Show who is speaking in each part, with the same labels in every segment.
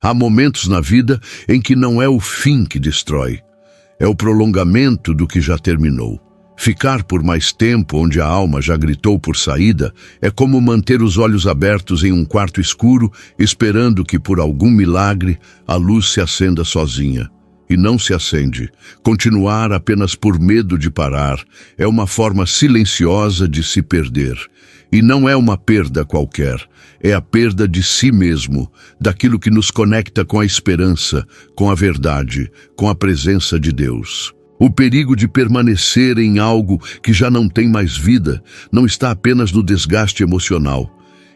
Speaker 1: Há momentos na vida em que não é o fim que destrói, é o prolongamento do que já terminou. Ficar por mais tempo onde a alma já gritou por saída é como manter os olhos abertos em um quarto escuro, esperando que por algum milagre a luz se acenda sozinha. E não se acende. Continuar apenas por medo de parar é uma forma silenciosa de se perder. E não é uma perda qualquer, é a perda de si mesmo, daquilo que nos conecta com a esperança, com a verdade, com a presença de Deus. O perigo de permanecer em algo que já não tem mais vida não está apenas no desgaste emocional,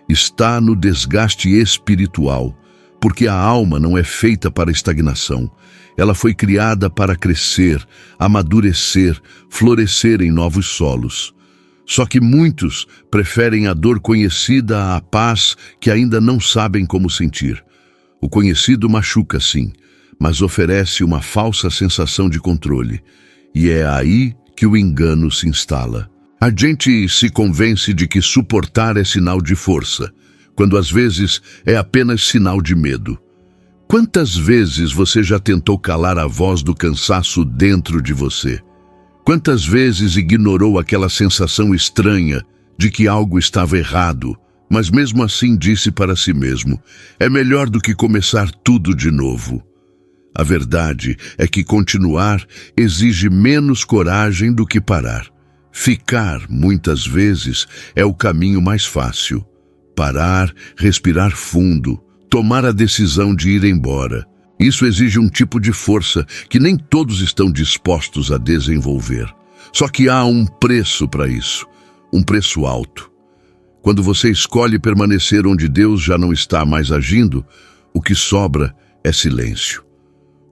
Speaker 1: está no desgaste espiritual, porque a alma não é feita para estagnação. Ela foi criada para crescer, amadurecer, florescer em novos solos. Só que muitos preferem a dor conhecida à paz que ainda não sabem como sentir. O conhecido machuca, sim, mas oferece uma falsa sensação de controle. E é aí que o engano se instala. A gente se convence de que suportar é sinal de força, quando às vezes é apenas sinal de medo. Quantas vezes você já tentou calar a voz do cansaço dentro de você? Quantas vezes ignorou aquela sensação estranha de que algo estava errado, mas mesmo assim disse para si mesmo, é melhor do que começar tudo de novo? A verdade é que continuar exige menos coragem do que parar. Ficar, muitas vezes, é o caminho mais fácil. Parar, respirar fundo, tomar a decisão de ir embora. Isso exige um tipo de força que nem todos estão dispostos a desenvolver. Só que há um preço para isso, um preço alto. Quando você escolhe permanecer onde Deus já não está mais agindo, o que sobra é silêncio.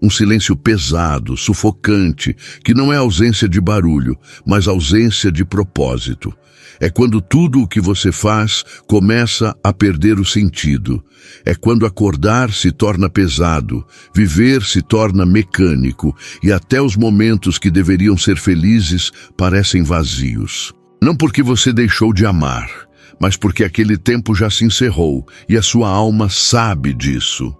Speaker 1: Um silêncio pesado, sufocante, que não é ausência de barulho, mas ausência de propósito. É quando tudo o que você faz começa a perder o sentido. É quando acordar se torna pesado, viver se torna mecânico e até os momentos que deveriam ser felizes parecem vazios. Não porque você deixou de amar, mas porque aquele tempo já se encerrou e a sua alma sabe disso.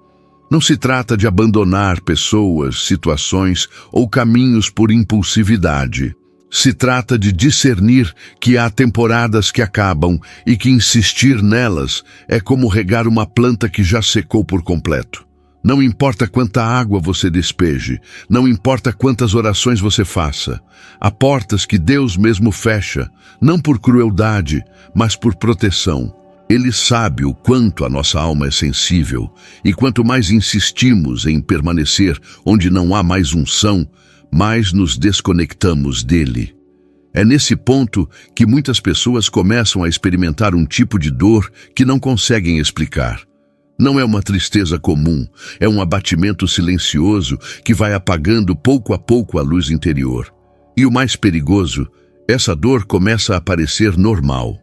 Speaker 1: Não se trata de abandonar pessoas, situações ou caminhos por impulsividade. Se trata de discernir que há temporadas que acabam e que insistir nelas é como regar uma planta que já secou por completo. Não importa quanta água você despeje, não importa quantas orações você faça. Há portas que Deus mesmo fecha, não por crueldade, mas por proteção. Ele sabe o quanto a nossa alma é sensível e quanto mais insistimos em permanecer onde não há mais unção, mais nos desconectamos dele. É nesse ponto que muitas pessoas começam a experimentar um tipo de dor que não conseguem explicar. Não é uma tristeza comum, é um abatimento silencioso que vai apagando pouco a pouco a luz interior. E o mais perigoso, essa dor começa a parecer normal.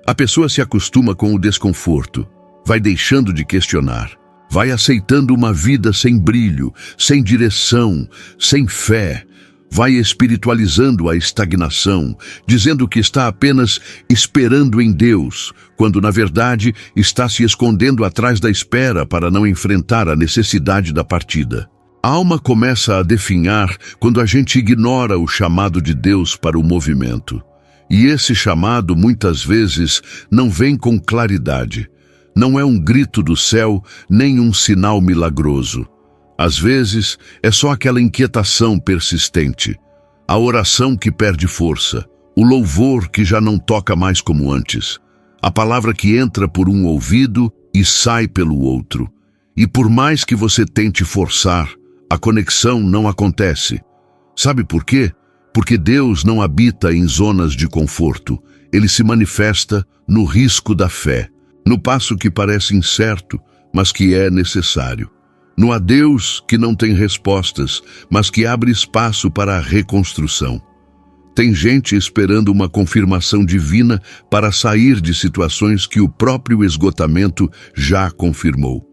Speaker 1: A pessoa se acostuma com o desconforto, vai deixando de questionar, vai aceitando uma vida sem brilho, sem direção, sem fé, vai espiritualizando a estagnação, dizendo que está apenas esperando em Deus, quando na verdade está se escondendo atrás da espera para não enfrentar a necessidade da partida. A alma começa a definhar quando a gente ignora o chamado de Deus para o movimento. E esse chamado, muitas vezes, não vem com claridade. Não é um grito do céu, nem um sinal milagroso. Às vezes, é só aquela inquietação persistente, a oração que perde força, o louvor que já não toca mais como antes, a palavra que entra por um ouvido e sai pelo outro. E por mais que você tente forçar, a conexão não acontece. Sabe por quê? Porque Deus não habita em zonas de conforto. Ele se manifesta no risco da fé, no passo que parece incerto, mas que é necessário. No adeus que não tem respostas, mas que abre espaço para a reconstrução. Tem gente esperando uma confirmação divina para sair de situações que o próprio esgotamento já confirmou.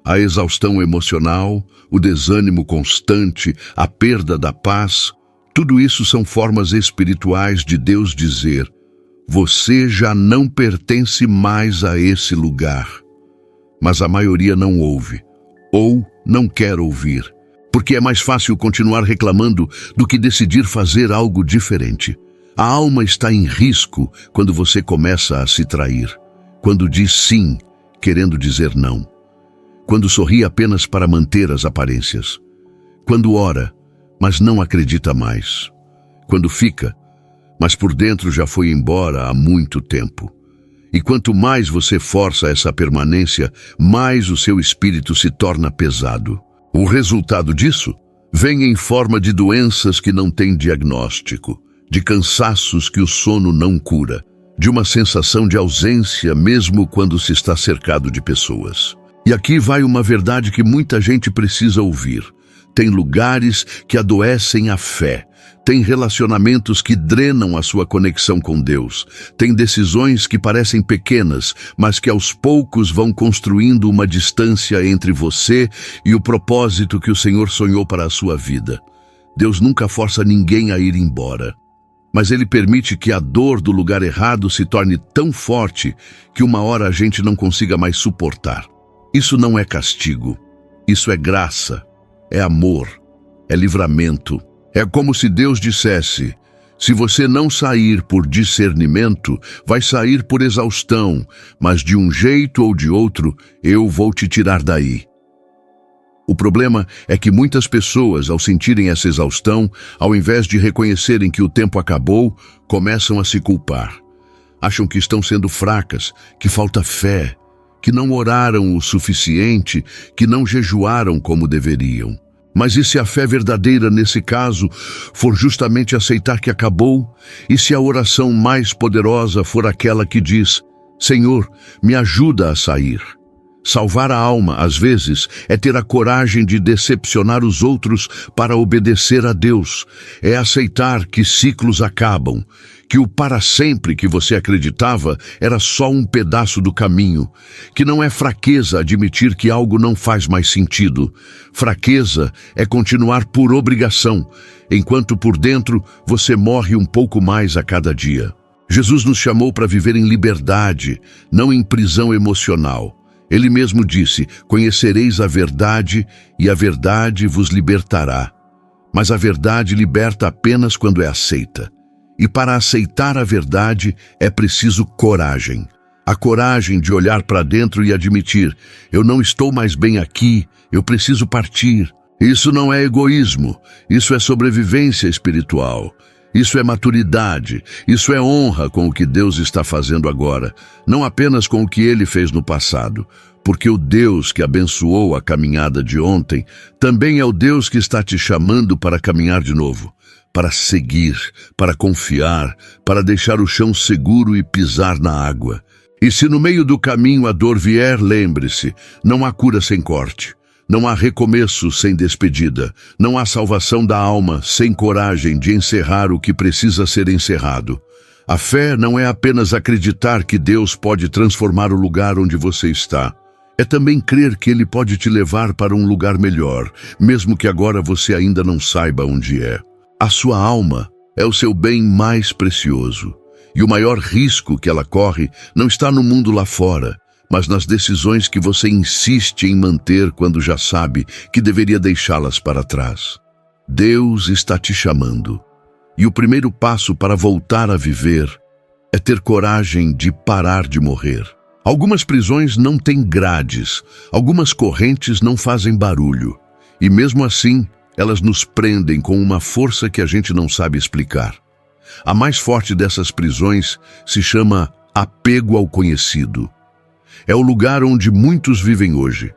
Speaker 1: A exaustão emocional, o desânimo constante, a perda da paz, tudo isso são formas espirituais de Deus dizer: você já não pertence mais a esse lugar. Mas a maioria não ouve. ou não quer ouvir, porque é mais fácil continuar reclamando do que decidir fazer algo diferente. A alma está em risco quando você começa a se trair, quando diz sim, querendo dizer não, quando sorri apenas para manter as aparências, quando ora, mas não acredita mais, quando fica, mas por dentro já foi embora há muito tempo. E quanto mais você força essa permanência, mais o seu espírito se torna pesado. O resultado disso vem em forma de doenças que não têm diagnóstico, de cansaços que o sono não cura, de uma sensação de ausência mesmo quando se está cercado de pessoas. E aqui vai uma verdade que muita gente precisa ouvir. Tem lugares que adoecem a fé. Tem relacionamentos que drenam a sua conexão com Deus. Tem decisões que parecem pequenas, mas que aos poucos vão construindo uma distância entre você e o propósito que o Senhor sonhou para a sua vida. Deus nunca força ninguém a ir embora, mas Ele permite que a dor do lugar errado se torne tão forte que uma hora a gente não consiga mais suportar. Isso não é castigo, isso é graça, é amor, é livramento. É como se Deus dissesse: se você não sair por discernimento, vai sair por exaustão, mas de um jeito ou de outro, eu vou te tirar daí. O problema é que muitas pessoas, ao sentirem essa exaustão, ao invés de reconhecerem que o tempo acabou, começam a se culpar. Acham que estão sendo fracas, que falta fé, que não oraram o suficiente, que não jejuaram como deveriam. Mas e se a fé verdadeira nesse caso for justamente aceitar que acabou? E se a oração mais poderosa for aquela que diz: Senhor, me ajuda a sair? Salvar a alma, às vezes, é ter a coragem de decepcionar os outros para obedecer a Deus. É aceitar que ciclos acabam, que o para sempre que você acreditava era só um pedaço do caminho, que não é fraqueza admitir que algo não faz mais sentido. Fraqueza é continuar por obrigação, enquanto por dentro você morre um pouco mais a cada dia. Jesus nos chamou para viver em liberdade, não em prisão emocional. Ele mesmo disse: conhecereis a verdade e a verdade vos libertará. Mas a verdade liberta apenas quando é aceita. E para aceitar a verdade é preciso coragem. A coragem de olhar para dentro e admitir: eu não estou mais bem aqui, eu preciso partir. Isso não é egoísmo, isso é sobrevivência espiritual. Isso é maturidade, isso é honra com o que Deus está fazendo agora, não apenas com o que Ele fez no passado, porque o Deus que abençoou a caminhada de ontem também é o Deus que está te chamando para caminhar de novo, para seguir, para confiar, para deixar o chão seguro e pisar na água. E se no meio do caminho a dor vier, lembre-se, não há cura sem corte. Não há recomeço sem despedida. Não há salvação da alma sem coragem de encerrar o que precisa ser encerrado. A fé não é apenas acreditar que Deus pode transformar o lugar onde você está. É também crer que Ele pode te levar para um lugar melhor, mesmo que agora você ainda não saiba onde é. A sua alma é o seu bem mais precioso. E o maior risco que ela corre não está no mundo lá fora, mas nas decisões que você insiste em manter quando já sabe que deveria deixá-las para trás. Deus está te chamando. E o primeiro passo para voltar a viver é ter coragem de parar de morrer. Algumas prisões não têm grades, algumas correntes não fazem barulho. E mesmo assim, elas nos prendem com uma força que a gente não sabe explicar. A mais forte dessas prisões se chama apego ao conhecido. É o lugar onde muitos vivem hoje.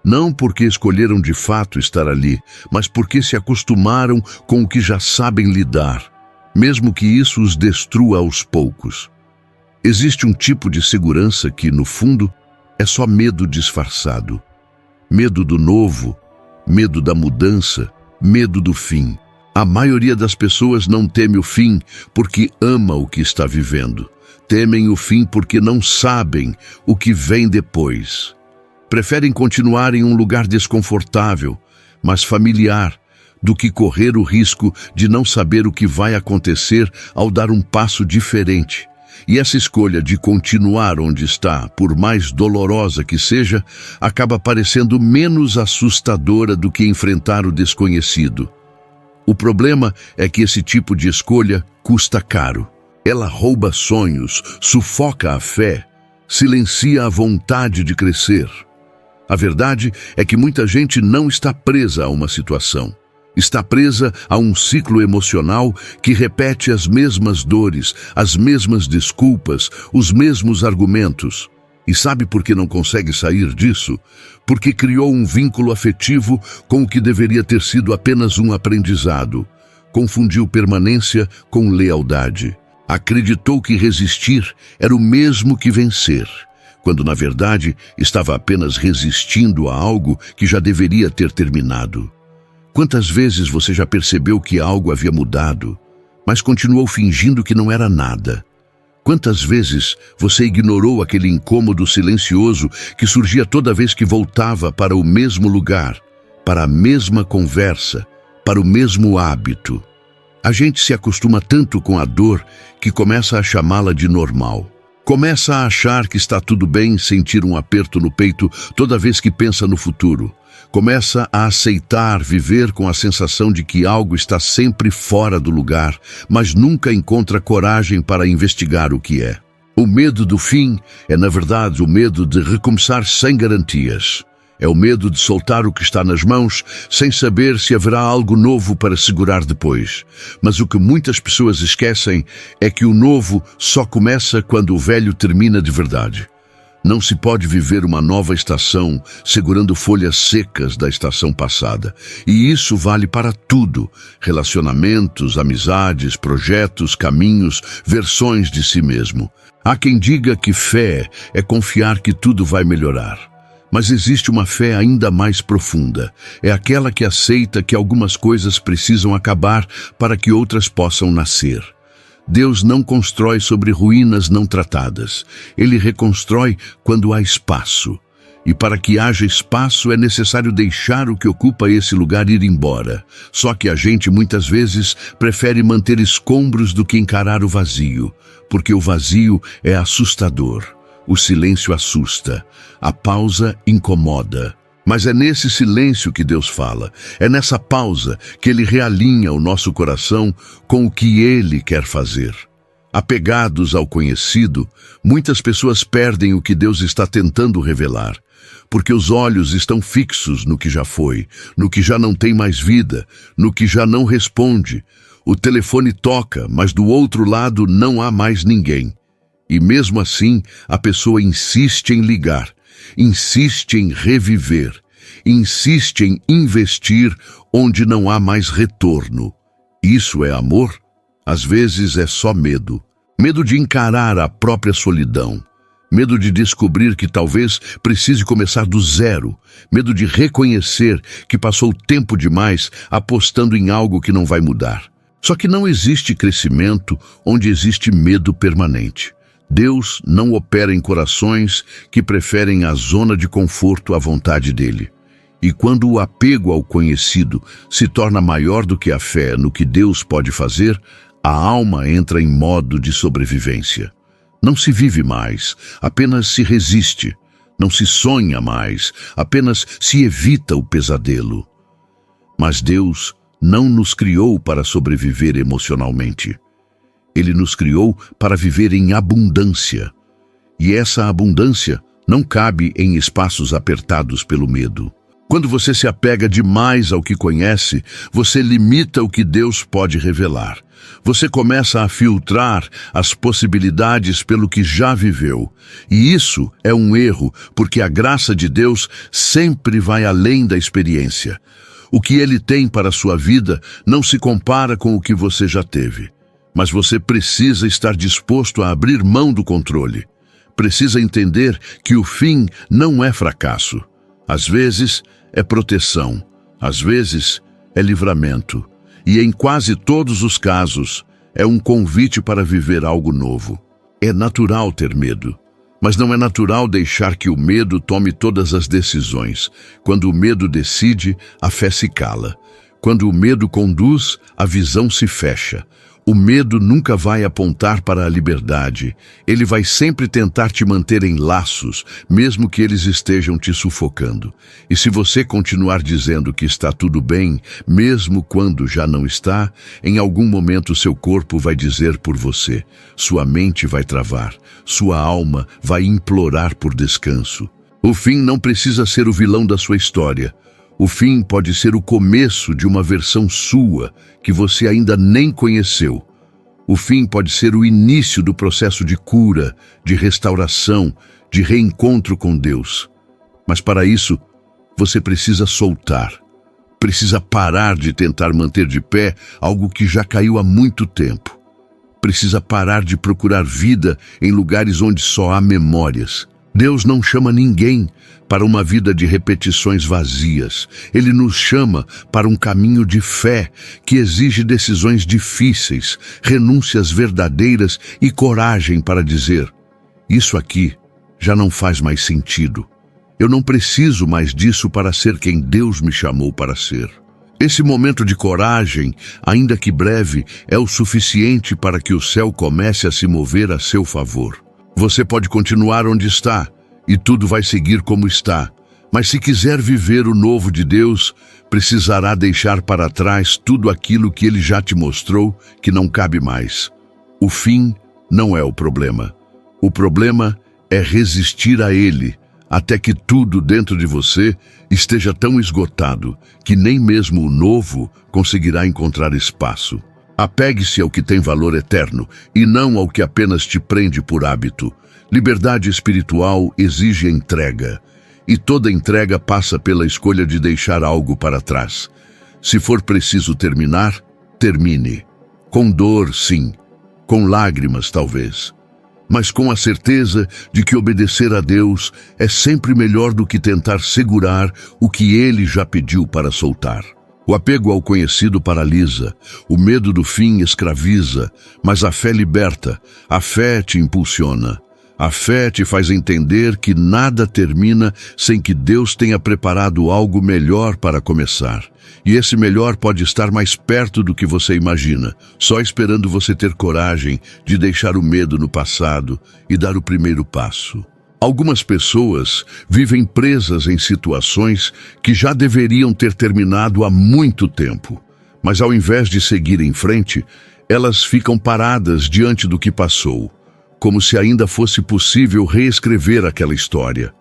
Speaker 1: Não porque escolheram de fato estar ali, mas porque se acostumaram com o que já sabem lidar, mesmo que isso os destrua aos poucos. Existe um tipo de segurança que, no fundo, é só medo disfarçado. Medo do novo, medo da mudança, medo do fim. A maioria das pessoas não teme o fim porque ama o que está vivendo. Temem o fim porque não sabem o que vem depois. Preferem continuar em um lugar desconfortável, mas familiar, do que correr o risco de não saber o que vai acontecer ao dar um passo diferente. E essa escolha de continuar onde está, por mais dolorosa que seja, acaba parecendo menos assustadora do que enfrentar o desconhecido. O problema é que esse tipo de escolha custa caro. Ela rouba sonhos, sufoca a fé, silencia a vontade de crescer. A verdade é que muita gente não está presa a uma situação. Está presa a um ciclo emocional que repete as mesmas dores, as mesmas desculpas, os mesmos argumentos. E sabe por que não consegue sair disso? Porque criou um vínculo afetivo com o que deveria ter sido apenas um aprendizado. Confundiu permanência com lealdade. Acreditou que resistir era o mesmo que vencer, quando na verdade estava apenas resistindo a algo que já deveria ter terminado. Quantas vezes você já percebeu que algo havia mudado, mas continuou fingindo que não era nada? Quantas vezes você ignorou aquele incômodo silencioso que surgia toda vez que voltava para o mesmo lugar, para a mesma conversa, para o mesmo hábito? A gente se acostuma tanto com a dor que começa a chamá-la de normal. Começa a achar que está tudo bem sentir um aperto no peito toda vez que pensa no futuro. Começa a aceitar viver com a sensação de que algo está sempre fora do lugar, mas nunca encontra coragem para investigar o que é. O medo do fim é, na verdade, o medo de recomeçar sem garantias. É o medo de soltar o que está nas mãos sem saber se haverá algo novo para segurar depois. Mas o que muitas pessoas esquecem é que o novo só começa quando o velho termina de verdade. Não se pode viver uma nova estação segurando folhas secas da estação passada. E isso vale para tudo: relacionamentos, amizades, projetos, caminhos, versões de si mesmo. Há quem diga que fé é confiar que tudo vai melhorar. Mas existe uma fé ainda mais profunda. É aquela que aceita que algumas coisas precisam acabar para que outras possam nascer. Deus não constrói sobre ruínas não tratadas. Ele reconstrói quando há espaço. E para que haja espaço é necessário deixar o que ocupa esse lugar ir embora. Só que a gente muitas vezes prefere manter escombros do que encarar o vazio, porque o vazio é assustador. O silêncio assusta, a pausa incomoda. Mas é nesse silêncio que Deus fala, é nessa pausa que Ele realinha o nosso coração com o que Ele quer fazer. Apegados ao conhecido, muitas pessoas perdem o que Deus está tentando revelar, porque os olhos estão fixos no que já foi, no que já não tem mais vida, no que já não responde. O telefone toca, mas do outro lado não há mais ninguém. E mesmo assim, a pessoa insiste em ligar, insiste em reviver, insiste em investir onde não há mais retorno. Isso é amor? Às vezes é só medo. Medo de encarar a própria solidão. Medo de descobrir que talvez precise começar do zero. Medo de reconhecer que passou tempo demais apostando em algo que não vai mudar. Só que não existe crescimento onde existe medo permanente. Deus não opera em corações que preferem a zona de conforto à vontade dele. E quando o apego ao conhecido se torna maior do que a fé no que Deus pode fazer, a alma entra em modo de sobrevivência. Não se vive mais, apenas se resiste. Não se sonha mais, apenas se evita o pesadelo. Mas Deus não nos criou para sobreviver emocionalmente. Ele nos criou para viver em abundância. E essa abundância não cabe em espaços apertados pelo medo. Quando você se apega demais ao que conhece, você limita o que Deus pode revelar. Você começa a filtrar as possibilidades pelo que já viveu. E isso é um erro, porque a graça de Deus sempre vai além da experiência. O que Ele tem para a sua vida não se compara com o que você já teve. Mas você precisa estar disposto a abrir mão do controle. Precisa entender que o fim não é fracasso. Às vezes é proteção, às vezes é livramento. E em quase todos os casos é um convite para viver algo novo. É natural ter medo, mas não é natural deixar que o medo tome todas as decisões. Quando o medo decide, a fé se cala. Quando o medo conduz, a visão se fecha. O medo nunca vai apontar para a liberdade. Ele vai sempre tentar te manter em laços, mesmo que eles estejam te sufocando. E se você continuar dizendo que está tudo bem, mesmo quando já não está, em algum momento seu corpo vai dizer por você. Sua mente vai travar. Sua alma vai implorar por descanso. O fim não precisa ser o vilão da sua história. O fim pode ser o começo de uma versão sua que você ainda nem conheceu. O fim pode ser o início do processo de cura, de restauração, de reencontro com Deus. Mas para isso, você precisa soltar. Precisa parar de tentar manter de pé algo que já caiu há muito tempo. Precisa parar de procurar vida em lugares onde só há memórias. Deus não chama ninguém para uma vida de repetições vazias. Ele nos chama para um caminho de fé que exige decisões difíceis, renúncias verdadeiras e coragem para dizer: isso aqui já não faz mais sentido. Eu não preciso mais disso para ser quem Deus me chamou para ser. Esse momento de coragem, ainda que breve, é o suficiente para que o céu comece a se mover a seu favor. Você pode continuar onde está, e tudo vai seguir como está. Mas se quiser viver o novo de Deus, precisará deixar para trás tudo aquilo que Ele já te mostrou que não cabe mais. O fim não é o problema. O problema é resistir a Ele, até que tudo dentro de você esteja tão esgotado que nem mesmo o novo conseguirá encontrar espaço. Apegue-se ao que tem valor eterno e não ao que apenas te prende por hábito. Liberdade espiritual exige entrega, e toda entrega passa pela escolha de deixar algo para trás. Se for preciso terminar, termine. Com dor, sim. Com lágrimas, talvez. Mas com a certeza de que obedecer a Deus é sempre melhor do que tentar segurar o que Ele já pediu para soltar. O apego ao conhecido paralisa, o medo do fim escraviza, mas a fé liberta, a fé te impulsiona. A fé te faz entender que nada termina sem que Deus tenha preparado algo melhor para começar. E esse melhor pode estar mais perto do que você imagina, só esperando você ter coragem de deixar o medo no passado e dar o primeiro passo. Algumas pessoas vivem presas em situações que já deveriam ter terminado há muito tempo, mas ao invés de seguir em frente, elas ficam paradas diante do que passou, como se ainda fosse possível reescrever aquela história.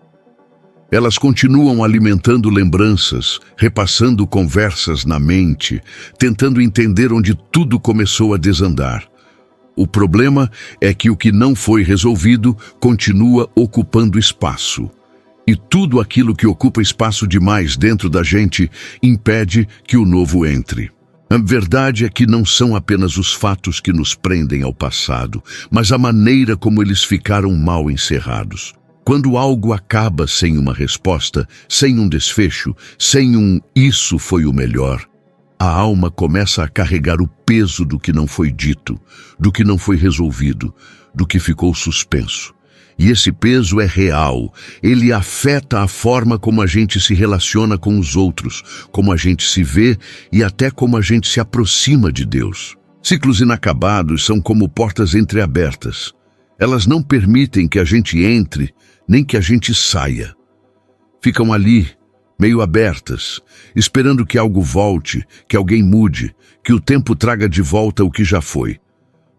Speaker 1: Elas continuam alimentando lembranças, repassando conversas na mente, tentando entender onde tudo começou a desandar. O problema é que o que não foi resolvido continua ocupando espaço. E tudo aquilo que ocupa espaço demais dentro da gente impede que o novo entre. A verdade é que não são apenas os fatos que nos prendem ao passado, mas a maneira como eles ficaram mal encerrados. Quando algo acaba sem uma resposta, sem um desfecho, sem um "isso foi o melhor", a alma começa a carregar o peso do que não foi dito, do que não foi resolvido, do que ficou suspenso. E esse peso é real, ele afeta a forma como a gente se relaciona com os outros, como a gente se vê e até como a gente se aproxima de Deus. Ciclos inacabados são como portas entreabertas. Elas não permitem que a gente entre, nem que a gente saia. Ficam ali, meio abertas, esperando que algo volte, que alguém mude, que o tempo traga de volta o que já foi.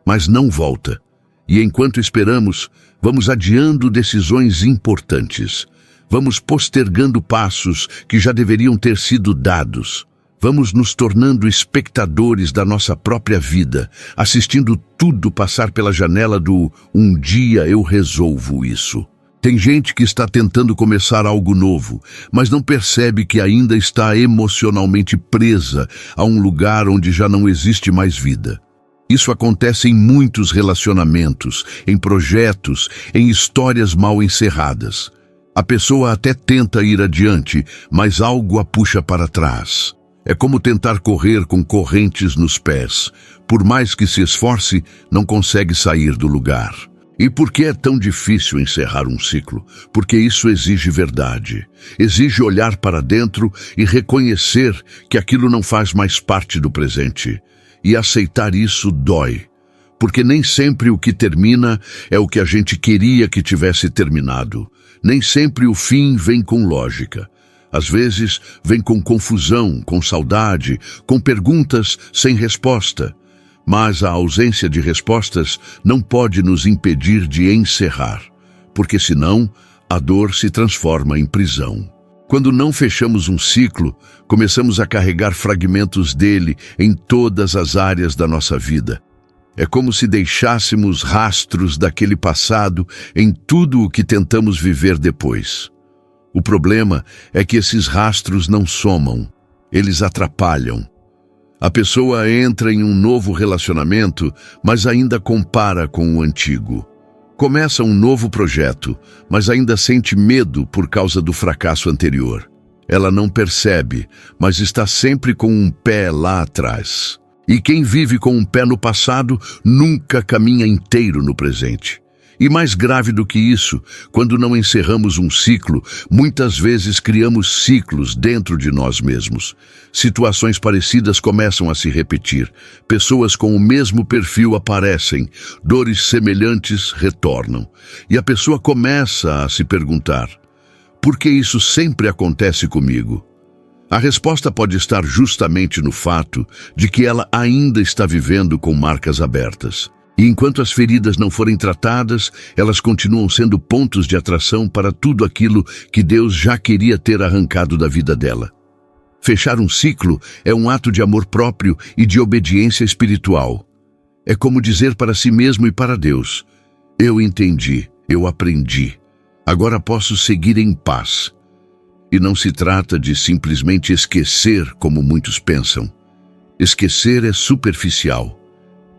Speaker 1: Mas não volta. E enquanto esperamos, vamos adiando decisões importantes. Vamos postergando passos que já deveriam ter sido dados. Vamos nos tornando espectadores da nossa própria vida, assistindo tudo passar pela janela do "um dia eu resolvo isso". Tem gente que está tentando começar algo novo, mas não percebe que ainda está emocionalmente presa a um lugar onde já não existe mais vida. Isso acontece em muitos relacionamentos, em projetos, em histórias mal encerradas. A pessoa até tenta ir adiante, mas algo a puxa para trás. É como tentar correr com correntes nos pés. Por mais que se esforce, não consegue sair do lugar. E por que é tão difícil encerrar um ciclo? Porque isso exige verdade. Exige olhar para dentro e reconhecer que aquilo não faz mais parte do presente. E aceitar isso dói, porque nem sempre o que termina é o que a gente queria que tivesse terminado. Nem sempre o fim vem com lógica. Às vezes, vem com confusão, com saudade, com perguntas sem resposta. Mas a ausência de respostas não pode nos impedir de encerrar, porque senão a dor se transforma em prisão. Quando não fechamos um ciclo, começamos a carregar fragmentos dele em todas as áreas da nossa vida. É como se deixássemos rastros daquele passado em tudo o que tentamos viver depois. O problema é que esses rastros não somam, eles atrapalham. A pessoa entra em um novo relacionamento, mas ainda compara com o antigo. Começa um novo projeto, mas ainda sente medo por causa do fracasso anterior. Ela não percebe, mas está sempre com um pé lá atrás. E quem vive com um pé no passado nunca caminha inteiro no presente. E mais grave do que isso, quando não encerramos um ciclo, muitas vezes criamos ciclos dentro de nós mesmos. Situações parecidas começam a se repetir. Pessoas com o mesmo perfil aparecem, dores semelhantes retornam. E a pessoa começa a se perguntar: por que isso sempre acontece comigo? A resposta pode estar justamente no fato de que ela ainda está vivendo com marcas abertas. E enquanto as feridas não forem tratadas, elas continuam sendo pontos de atração para tudo aquilo que Deus já queria ter arrancado da vida dela. Fechar um ciclo é um ato de amor próprio e de obediência espiritual. É como dizer para si mesmo e para Deus: eu entendi, eu aprendi, agora posso seguir em paz. E não se trata de simplesmente esquecer, como muitos pensam. Esquecer é superficial.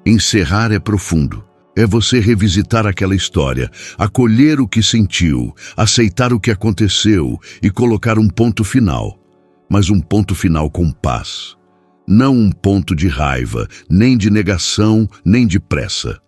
Speaker 1: Encerrar é profundo. É você revisitar aquela história, acolher o que sentiu, aceitar o que aconteceu e colocar um ponto final. Mas um ponto final com paz. Não um ponto de raiva, nem de negação, nem de pressa.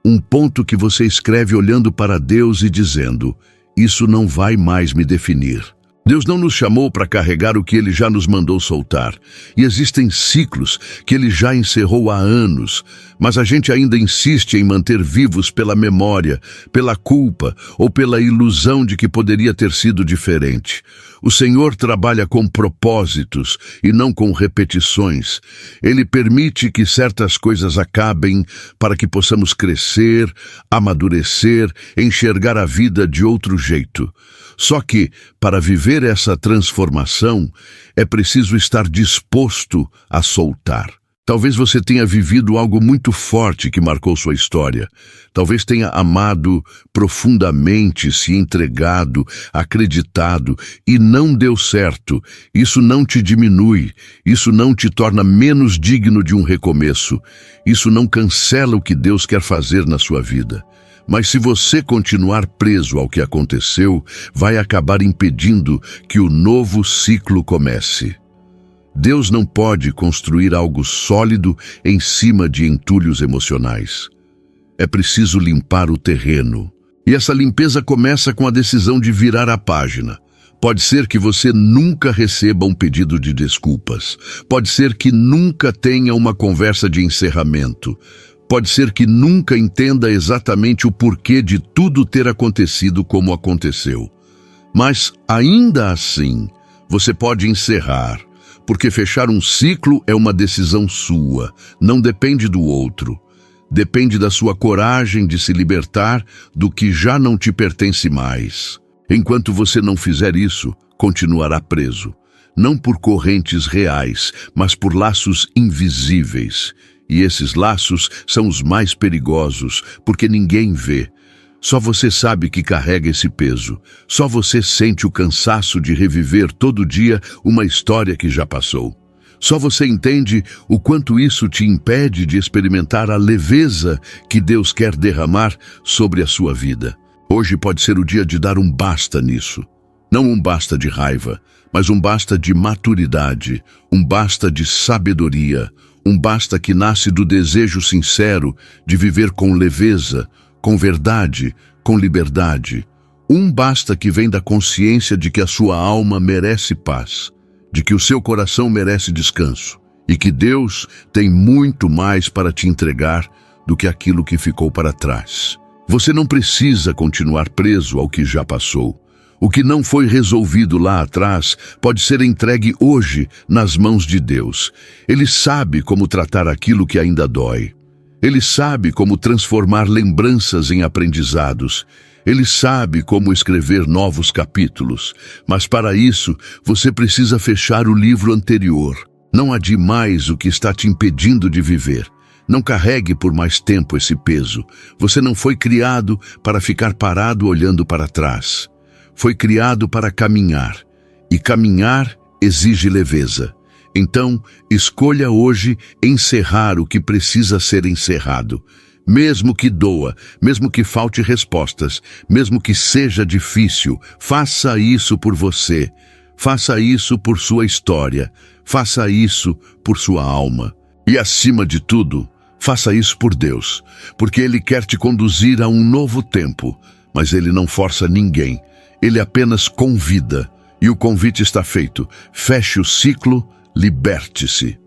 Speaker 1: Um ponto que você escreve olhando para Deus e dizendo: isso não vai mais me definir. Deus não nos chamou para carregar o que Ele já nos mandou soltar. E existem ciclos que Ele já encerrou há anos, mas a gente ainda insiste em manter vivos pela memória, pela culpa ou pela ilusão de que poderia ter sido diferente. O Senhor trabalha com propósitos e não com repetições. Ele permite que certas coisas acabem para que possamos crescer, amadurecer, enxergar a vida de outro jeito. Só que, para viver essa transformação, é preciso estar disposto a soltar. Talvez você tenha vivido algo muito forte que marcou sua história. Talvez tenha amado profundamente, se entregado, acreditado e não deu certo. Isso não te diminui, isso não te torna menos digno de um recomeço. Isso não cancela o que Deus quer fazer na sua vida. Mas se você continuar preso ao que aconteceu, vai acabar impedindo que o novo ciclo comece. Deus não pode construir algo sólido em cima de entulhos emocionais. É preciso limpar o terreno. E essa limpeza começa com a decisão de virar a página. Pode ser que você nunca receba um pedido de desculpas. Pode ser que nunca tenha uma conversa de encerramento. Pode ser que nunca entenda exatamente o porquê de tudo ter acontecido como aconteceu. Mas, ainda assim, você pode encerrar, porque fechar um ciclo é uma decisão sua, não depende do outro. Depende da sua coragem de se libertar do que já não te pertence mais. Enquanto você não fizer isso, continuará preso, não por correntes reais, mas por laços invisíveis. E esses laços são os mais perigosos, porque ninguém vê. Só você sabe que carrega esse peso. Só você sente o cansaço de reviver todo dia uma história que já passou. Só você entende o quanto isso te impede de experimentar a leveza que Deus quer derramar sobre a sua vida. Hoje pode ser o dia de dar um basta nisso. Não um basta de raiva, mas um basta de maturidade, um basta de sabedoria, um basta que nasce do desejo sincero de viver com leveza, com verdade, com liberdade. Um basta que vem da consciência de que a sua alma merece paz, de que o seu coração merece descanso e que Deus tem muito mais para te entregar do que aquilo que ficou para trás. Você não precisa continuar preso ao que já passou. O que não foi resolvido lá atrás pode ser entregue hoje nas mãos de Deus. Ele sabe como tratar aquilo que ainda dói. Ele sabe como transformar lembranças em aprendizados. Ele sabe como escrever novos capítulos. Mas para isso, você precisa fechar o livro anterior. Não adie mais o que está te impedindo de viver. Não carregue por mais tempo esse peso. Você não foi criado para ficar parado olhando para trás. Foi criado para caminhar. E caminhar exige leveza. Então, escolha hoje encerrar o que precisa ser encerrado. Mesmo que doa, mesmo que falte respostas, mesmo que seja difícil, faça isso por você. Faça isso por sua história. Faça isso por sua alma. E acima de tudo, faça isso por Deus, porque Ele quer te conduzir a um novo tempo, mas Ele não força ninguém. Ele apenas convida. E o convite está feito. Feche o ciclo, liberte-se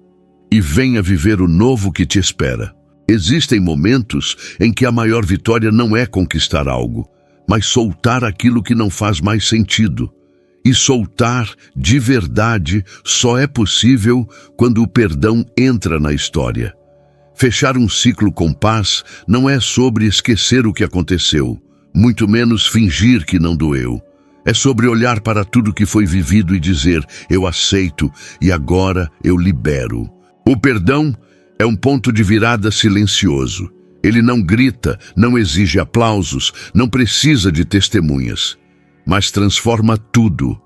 Speaker 1: e venha viver o novo que te espera. Existem momentos em que a maior vitória não é conquistar algo, mas soltar aquilo que não faz mais sentido. E soltar de verdade só é possível quando o perdão entra na história. Fechar um ciclo com paz não é sobre esquecer o que aconteceu, muito menos fingir que não doeu. É sobre olhar para tudo que foi vivido e dizer, eu aceito e agora eu libero. O perdão é um ponto de virada silencioso. Ele não grita, não exige aplausos, não precisa de testemunhas, mas transforma tudo.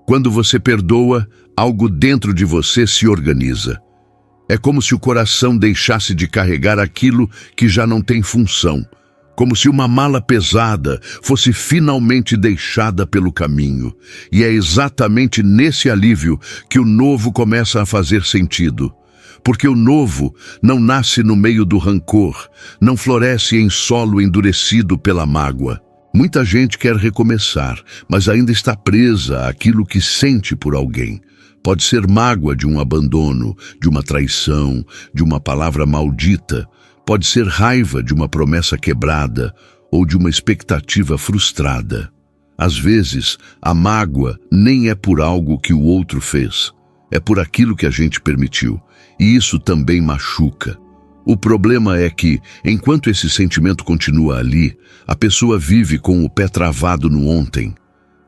Speaker 1: Quando você perdoa, algo dentro de você se organiza. É como se o coração deixasse de carregar aquilo que já não tem função. Como se uma mala pesada fosse finalmente deixada pelo caminho. E é exatamente nesse alívio que o novo começa a fazer sentido. Porque o novo não nasce no meio do rancor, não floresce em solo endurecido pela mágoa. Muita gente quer recomeçar, mas ainda está presa àquilo que sente por alguém. Pode ser mágoa de um abandono, de uma traição, de uma palavra maldita. Pode ser raiva de uma promessa quebrada ou de uma expectativa frustrada. Às vezes, a mágoa nem é por algo que o outro fez. É por aquilo que a gente permitiu. E isso também machuca. O problema é que, enquanto esse sentimento continua ali, a pessoa vive com o pé travado no ontem.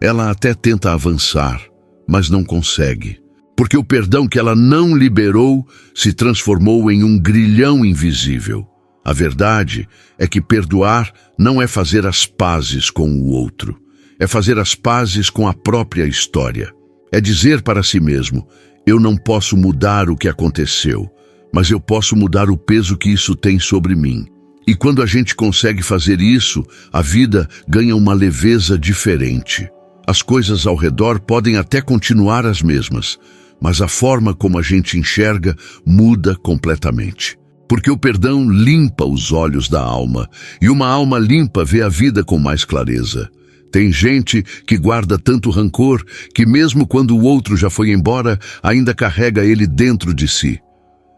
Speaker 1: Ela até tenta avançar, mas não consegue. Porque o perdão que ela não liberou se transformou em um grilhão invisível. A verdade é que perdoar não é fazer as pazes com o outro. É fazer as pazes com a própria história. É dizer para si mesmo, eu não posso mudar o que aconteceu, mas eu posso mudar o peso que isso tem sobre mim. E quando a gente consegue fazer isso, a vida ganha uma leveza diferente. As coisas ao redor podem até continuar as mesmas, mas a forma como a gente enxerga muda completamente. Porque o perdão limpa os olhos da alma, e uma alma limpa vê a vida com mais clareza. Tem gente que guarda tanto rancor que mesmo quando o outro já foi embora, ainda carrega ele dentro de si.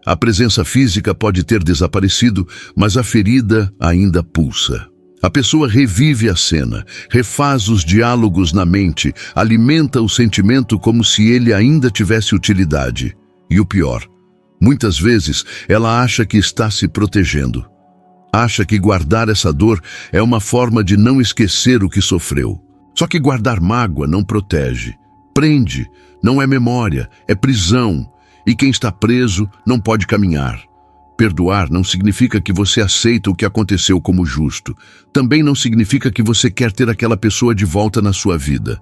Speaker 1: A presença física pode ter desaparecido, mas a ferida ainda pulsa. A pessoa revive a cena, refaz os diálogos na mente, alimenta o sentimento como se ele ainda tivesse utilidade. E o pior, muitas vezes ela acha que está se protegendo. Acha que guardar essa dor é uma forma de não esquecer o que sofreu. Só que guardar mágoa não protege. Prende, não é memória, é prisão. E quem está preso não pode caminhar. Perdoar não significa que você aceita o que aconteceu como justo. Também não significa que você quer ter aquela pessoa de volta na sua vida.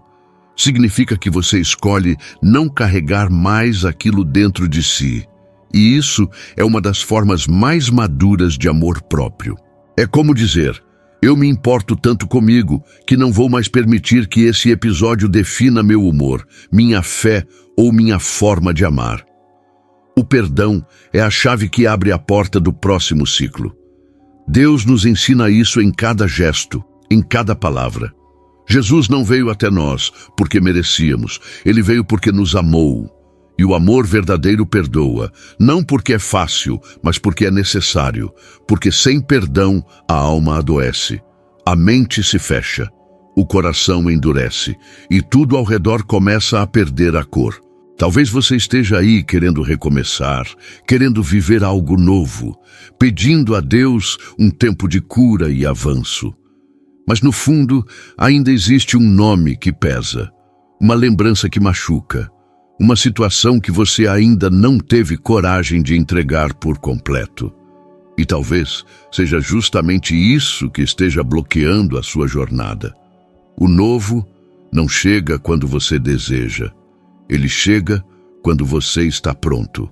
Speaker 1: Significa que você escolhe não carregar mais aquilo dentro de si. E isso é uma das formas mais maduras de amor próprio. É como dizer, eu me importo tanto comigo que não vou mais permitir que esse episódio defina meu humor, minha fé ou minha forma de amar. O perdão é a chave que abre a porta do próximo ciclo. Deus nos ensina isso em cada gesto, em cada palavra. Jesus não veio até nós porque merecíamos, Ele veio porque nos amou. E o amor verdadeiro perdoa, não porque é fácil, mas porque é necessário, porque sem perdão a alma adoece, a mente se fecha, o coração endurece e tudo ao redor começa a perder a cor. Talvez você esteja aí querendo recomeçar, querendo viver algo novo, pedindo a Deus um tempo de cura e avanço. Mas no fundo ainda existe um nome que pesa, uma lembrança que machuca, uma situação que você ainda não teve coragem de entregar por completo. E talvez seja justamente isso que esteja bloqueando a sua jornada. O novo não chega quando você deseja. Ele chega quando você está pronto.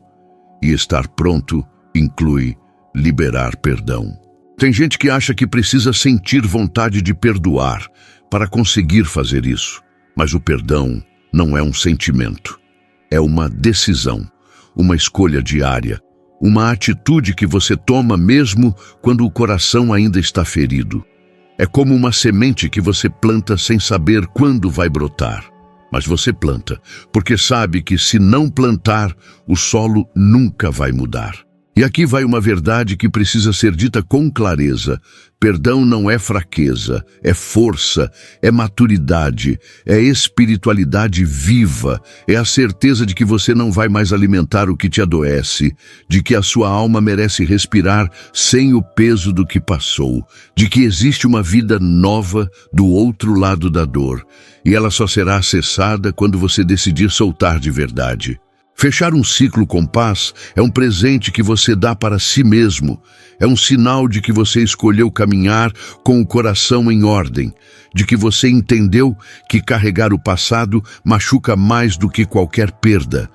Speaker 1: E estar pronto inclui liberar perdão. Tem gente que acha que precisa sentir vontade de perdoar para conseguir fazer isso. Mas o perdão não é um sentimento. É uma decisão, uma escolha diária, uma atitude que você toma mesmo quando o coração ainda está ferido. É como uma semente que você planta sem saber quando vai brotar. Mas você planta, porque sabe que se não plantar, o solo nunca vai mudar. E aqui vai uma verdade que precisa ser dita com clareza. Perdão não é fraqueza, é força, é maturidade, é espiritualidade viva, é a certeza de que você não vai mais alimentar o que te adoece, de que a sua alma merece respirar sem o peso do que passou, de que existe uma vida nova do outro lado da dor, e ela só será acessada quando você decidir soltar de verdade. Fechar um ciclo com paz é um presente que você dá para si mesmo. É um sinal de que você escolheu caminhar com o coração em ordem, de que você entendeu que carregar o passado machuca mais do que qualquer perda.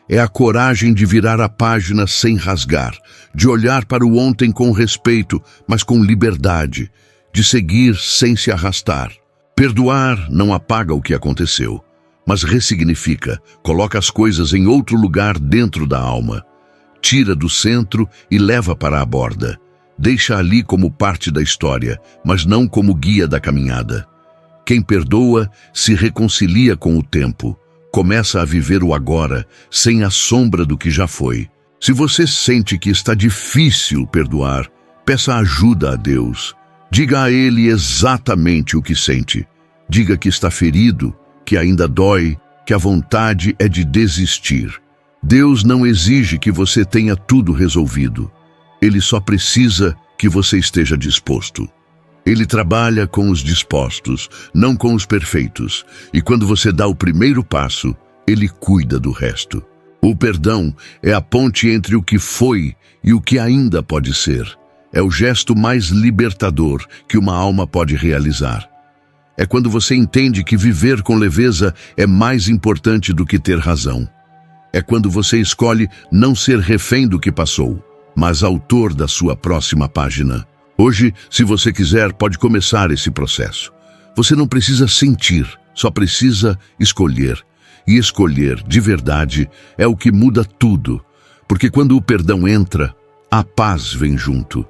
Speaker 1: É a coragem de virar a página sem rasgar, de olhar para o ontem com respeito, mas com liberdade, de seguir sem se arrastar. Perdoar não apaga o que aconteceu, mas ressignifica, coloca as coisas em outro lugar dentro da alma. Tira do centro e leva para a borda. Deixa ali como parte da história, mas não como guia da caminhada. Quem perdoa se reconcilia com o tempo, começa a viver o agora, sem a sombra do que já foi. Se você sente que está difícil perdoar, peça ajuda a Deus. Diga a Ele exatamente o que sente. Diga que está ferido, que ainda dói, que a vontade é de desistir. Deus não exige que você tenha tudo resolvido. Ele só precisa que você esteja disposto. Ele trabalha com os dispostos, não com os perfeitos. E quando você dá o primeiro passo, Ele cuida do resto. O perdão é a ponte entre o que foi e o que ainda pode ser. É o gesto mais libertador que uma alma pode realizar. É quando você entende que viver com leveza é mais importante do que ter razão. É quando você escolhe não ser refém do que passou, mas autor da sua próxima página. Hoje, se você quiser, pode começar esse processo. Você não precisa sentir, só precisa escolher. E escolher, de verdade, é o que muda tudo. Porque quando o perdão entra, a paz vem junto.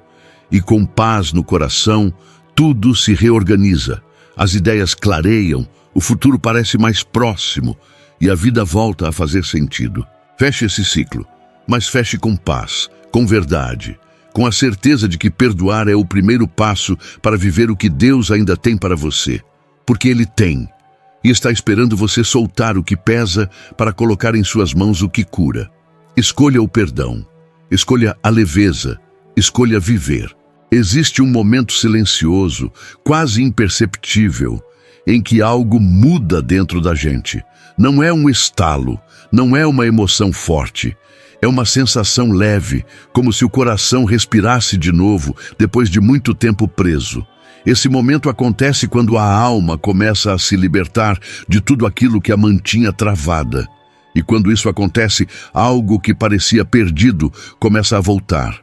Speaker 1: E com paz no coração, tudo se reorganiza. As ideias clareiam, o futuro parece mais próximo e a vida volta a fazer sentido. Feche esse ciclo, mas feche com paz, com verdade, com a certeza de que perdoar é o primeiro passo para viver o que Deus ainda tem para você. Porque Ele tem, e está esperando você soltar o que pesa para colocar em suas mãos o que cura. Escolha o perdão, escolha a leveza, escolha viver. Existe um momento silencioso, quase imperceptível, em que algo muda dentro da gente. Não é um estalo, não é uma emoção forte. É uma sensação leve, como se o coração respirasse de novo depois de muito tempo preso. Esse momento acontece quando a alma começa a se libertar de tudo aquilo que a mantinha travada. E quando isso acontece, algo que parecia perdido começa a voltar.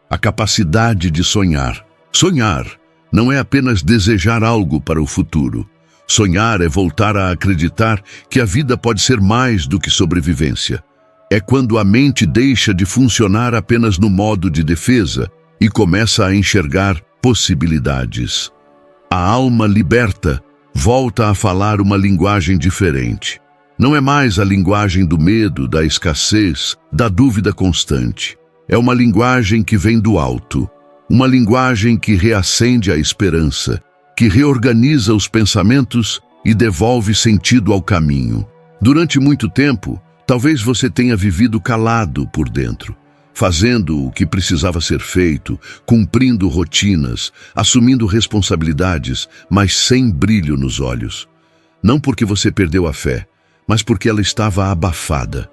Speaker 1: A capacidade de sonhar. Sonhar não é apenas desejar algo para o futuro. Sonhar é voltar a acreditar que a vida pode ser mais do que sobrevivência. É quando a mente deixa de funcionar apenas no modo de defesa e começa a enxergar possibilidades. A alma liberta volta a falar uma linguagem diferente. Não é mais a linguagem do medo, da escassez, da dúvida constante. É uma linguagem que vem do alto, uma linguagem que reacende a esperança, que reorganiza os pensamentos e devolve sentido ao caminho. Durante muito tempo, talvez você tenha vivido calado por dentro, fazendo o que precisava ser feito, cumprindo rotinas, assumindo responsabilidades, mas sem brilho nos olhos. Não porque você perdeu a fé, mas porque ela estava abafada.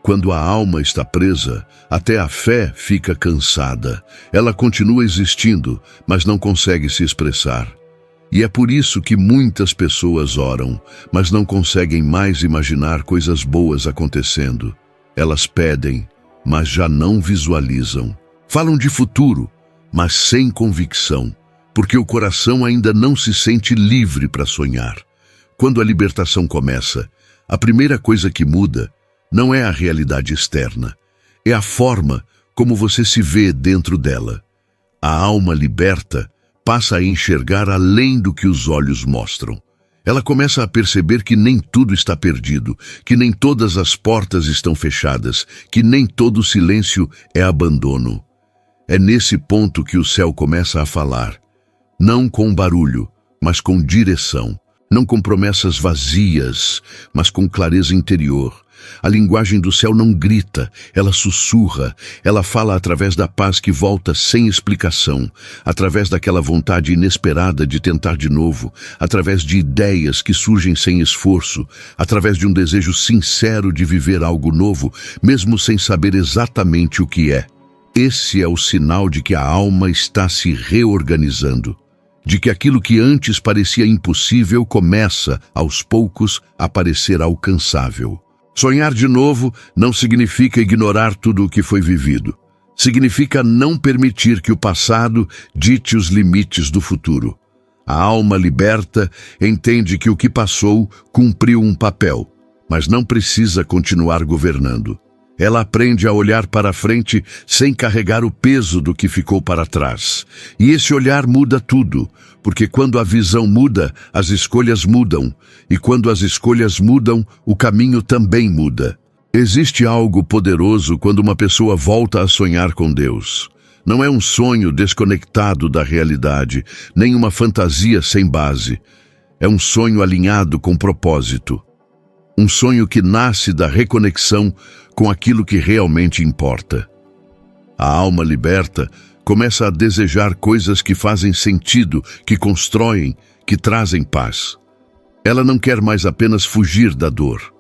Speaker 1: Quando a alma está presa, até a fé fica cansada. Ela continua existindo, mas não consegue se expressar. E é por isso que muitas pessoas oram, mas não conseguem mais imaginar coisas boas acontecendo. Elas pedem, mas já não visualizam. Falam de futuro, mas sem convicção, porque o coração ainda não se sente livre para sonhar. Quando a libertação começa, a primeira coisa que muda não é a realidade externa, é a forma como você se vê dentro dela. A alma liberta passa a enxergar além do que os olhos mostram. Ela começa a perceber que nem tudo está perdido, que nem todas as portas estão fechadas, que nem todo silêncio é abandono. É nesse ponto que o céu começa a falar, não com barulho, mas com direção. Não com promessas vazias, mas com clareza interior. A linguagem do céu não grita, ela sussurra, ela fala através da paz que volta sem explicação, através daquela vontade inesperada de tentar de novo, através de ideias que surgem sem esforço, através de um desejo sincero de viver algo novo, mesmo sem saber exatamente o que é. Esse é o sinal de que a alma está se reorganizando, de que aquilo que antes parecia impossível começa, aos poucos, a parecer alcançável. Sonhar de novo não significa ignorar tudo o que foi vivido. Significa não permitir que o passado dite os limites do futuro. A alma liberta entende que o que passou cumpriu um papel, mas não precisa continuar governando. Ela aprende a olhar para frente sem carregar o peso do que ficou para trás. E esse olhar muda tudo, porque quando a visão muda, as escolhas mudam. E quando as escolhas mudam, o caminho também muda. Existe algo poderoso quando uma pessoa volta a sonhar com Deus. Não é um sonho desconectado da realidade, nem uma fantasia sem base. É um sonho alinhado com propósito. Um sonho que nasce da reconexão com aquilo que realmente importa. A alma liberta começa a desejar coisas que fazem sentido, que constroem, que trazem paz. Ela não quer mais apenas fugir da dor.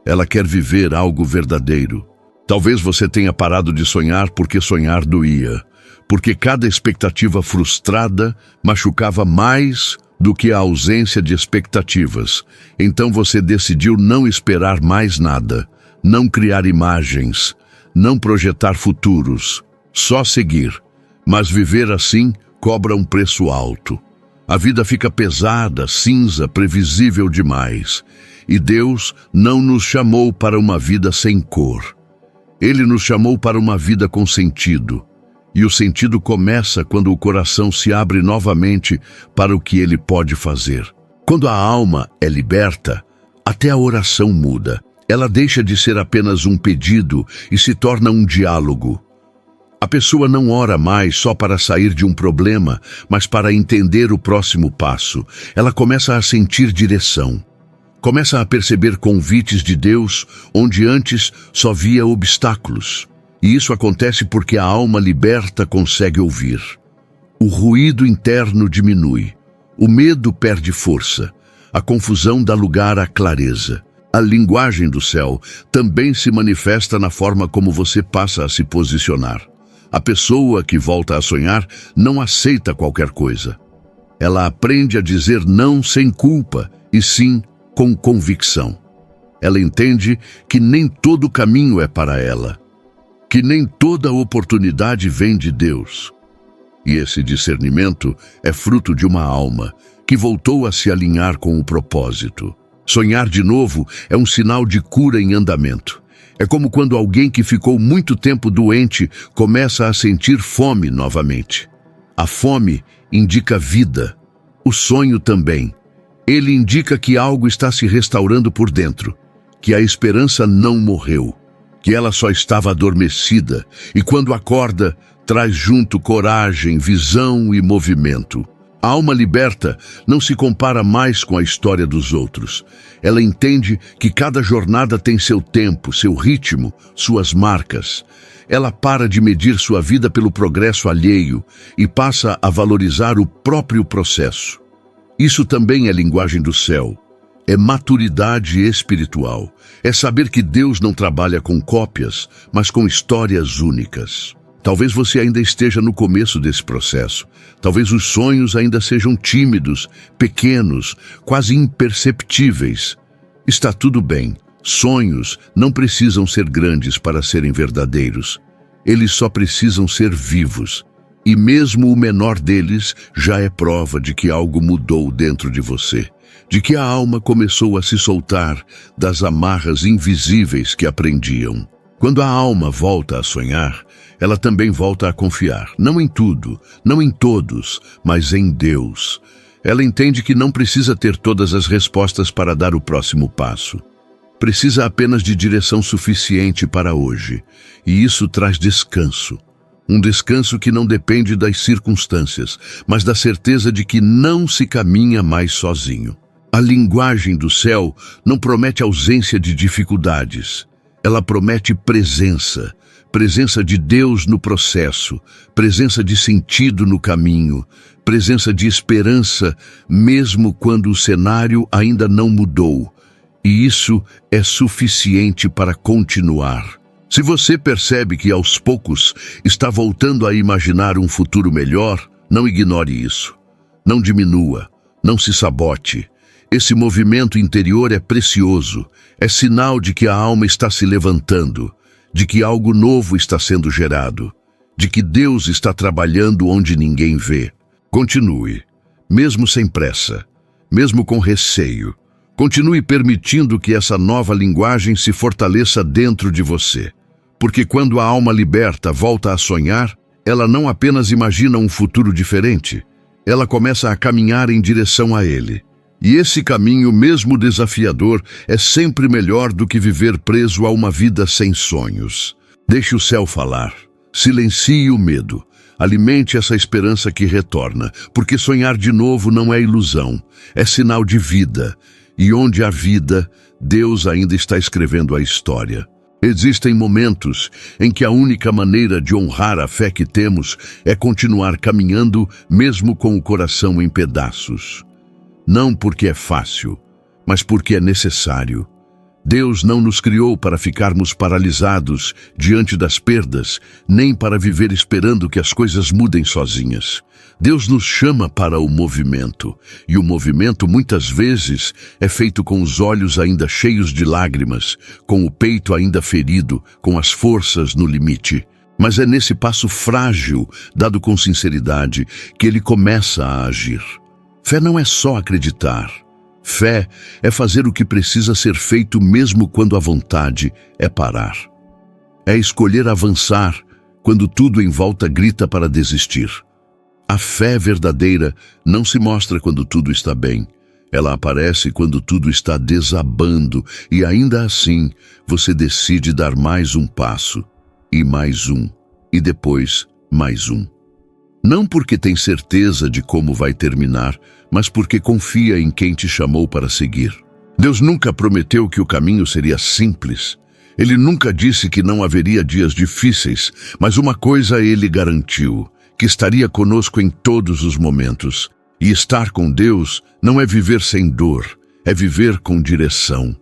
Speaker 1: Ela quer viver algo verdadeiro. Talvez você tenha parado de sonhar porque sonhar doía, porque cada expectativa frustrada machucava mais do que a ausência de expectativas. Então você decidiu não esperar mais nada, não criar imagens, não projetar futuros, só seguir. Mas viver assim cobra um preço alto. A vida fica pesada, cinza, previsível demais. E Deus não nos chamou para uma vida sem cor. Ele nos chamou para uma vida com sentido. E o sentido começa quando o coração se abre novamente para o que ele pode fazer. Quando a alma é liberta, até a oração muda. Ela deixa de ser apenas um pedido e se torna um diálogo. A pessoa não ora mais só para sair de um problema, mas para entender o próximo passo. Ela começa a sentir direção. Começa a perceber convites de Deus onde antes só via obstáculos. E isso acontece porque a alma liberta consegue ouvir. O ruído interno diminui. O medo perde força. A confusão dá lugar à clareza. A linguagem do céu também se manifesta na forma como você passa a se posicionar. A pessoa que volta a sonhar não aceita qualquer coisa. Ela aprende a dizer não sem culpa, e sim com convicção. Ela entende que nem todo caminho é para ela, que nem toda oportunidade vem de Deus. E esse discernimento é fruto de uma alma que voltou a se alinhar com o propósito. Sonhar de novo é um sinal de cura em andamento. É como quando alguém que ficou muito tempo doente começa a sentir fome novamente. A fome indica vida. O sonho também. Ele indica que algo está se restaurando por dentro. que a esperança não morreu, que ela só estava adormecida e quando acorda, traz junto coragem, visão e movimento. A alma liberta não se compara mais com a história dos outros. Ela entende que cada jornada tem seu tempo, seu ritmo, suas marcas. Ela para de medir sua vida pelo progresso alheio e passa a valorizar o próprio processo. Isso também é linguagem do céu. É maturidade espiritual. É saber que Deus não trabalha com cópias, mas com histórias únicas. Talvez você ainda esteja no começo desse processo. Talvez os sonhos ainda sejam tímidos, pequenos, quase imperceptíveis. Está tudo bem. Sonhos não precisam ser grandes para serem verdadeiros. Eles só precisam ser vivos. E mesmo o menor deles já é prova de que algo mudou dentro de você. De que a alma começou a se soltar das amarras invisíveis que a prendiam. Quando a alma volta a sonhar, ela também volta a confiar, não em tudo, não em todos, mas em Deus. Ela entende que não precisa ter todas as respostas para dar o próximo passo. Precisa apenas de direção suficiente para hoje, e isso traz descanso. Um descanso que não depende das circunstâncias, mas da certeza de que não se caminha mais sozinho. A linguagem do céu não promete ausência de dificuldades. Ela promete presença, presença de Deus no processo, presença de sentido no caminho, presença de esperança, mesmo quando o cenário ainda não mudou. E isso é suficiente para continuar. Se você percebe que aos poucos está voltando a imaginar um futuro melhor, não ignore isso. Não diminua, não se sabote. Esse movimento interior é precioso, é sinal de que a alma está se levantando, de que algo novo está sendo gerado, de que Deus está trabalhando onde ninguém vê. Continue, mesmo sem pressa, mesmo com receio. Continue permitindo que essa nova linguagem se fortaleça dentro de você. Porque quando a alma liberta volta a sonhar, ela não apenas imagina um futuro diferente, ela começa a caminhar em direção a ele. E esse caminho, mesmo desafiador, é sempre melhor do que viver preso a uma vida sem sonhos. Deixe o céu falar. Silencie o medo. Alimente essa esperança que retorna, porque sonhar de novo não é ilusão, é sinal de vida. E onde há vida, Deus ainda está escrevendo a história. Existem momentos em que a única maneira de honrar a fé que temos é continuar caminhando, mesmo com o coração em pedaços. Não porque é fácil, mas porque é necessário. Deus não nos criou para ficarmos paralisados diante das perdas, nem para viver esperando que as coisas mudem sozinhas. Deus nos chama para o movimento, e o movimento muitas vezes é feito com os olhos ainda cheios de lágrimas, com o peito ainda ferido, com as forças no limite. Mas é nesse passo frágil, dado com sinceridade, que ele começa a agir. Fé não é só acreditar. Fé é fazer o que precisa ser feito mesmo quando a vontade é parar. É escolher avançar quando tudo em volta grita para desistir. A fé verdadeira não se mostra quando tudo está bem. Ela aparece quando tudo está desabando e ainda assim você decide dar mais um passo, e depois mais um. Não porque tem certeza de como vai terminar, mas porque confia em quem te chamou para seguir. Deus nunca prometeu que o caminho seria simples. Ele nunca disse que não haveria dias difíceis, mas uma coisa ele garantiu, que estaria conosco em todos os momentos. E estar com Deus não é viver sem dor, é viver com direção.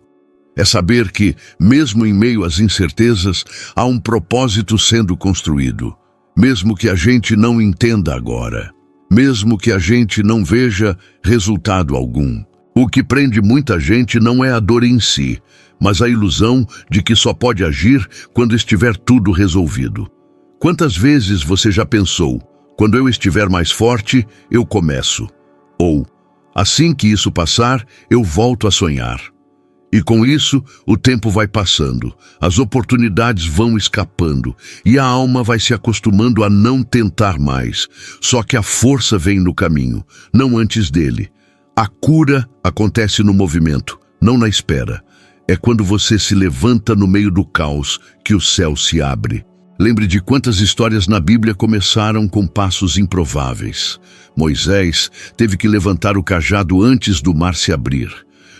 Speaker 1: É saber que, mesmo em meio às incertezas, há um propósito sendo construído. Mesmo que a gente não entenda agora, mesmo que a gente não veja resultado algum. O que prende muita gente não é a dor em si, mas a ilusão de que só pode agir quando estiver tudo resolvido. Quantas vezes você já pensou, quando eu estiver mais forte, eu começo? Ou, assim que isso passar, eu volto a sonhar. E com isso, o tempo vai passando, as oportunidades vão escapando e a alma vai se acostumando a não tentar mais. Só que a força vem no caminho, não antes dele. A cura acontece no movimento, não na espera. É quando você se levanta no meio do caos que o céu se abre. Lembre de quantas histórias na Bíblia começaram com passos improváveis. Moisés teve que levantar o cajado antes do mar se abrir.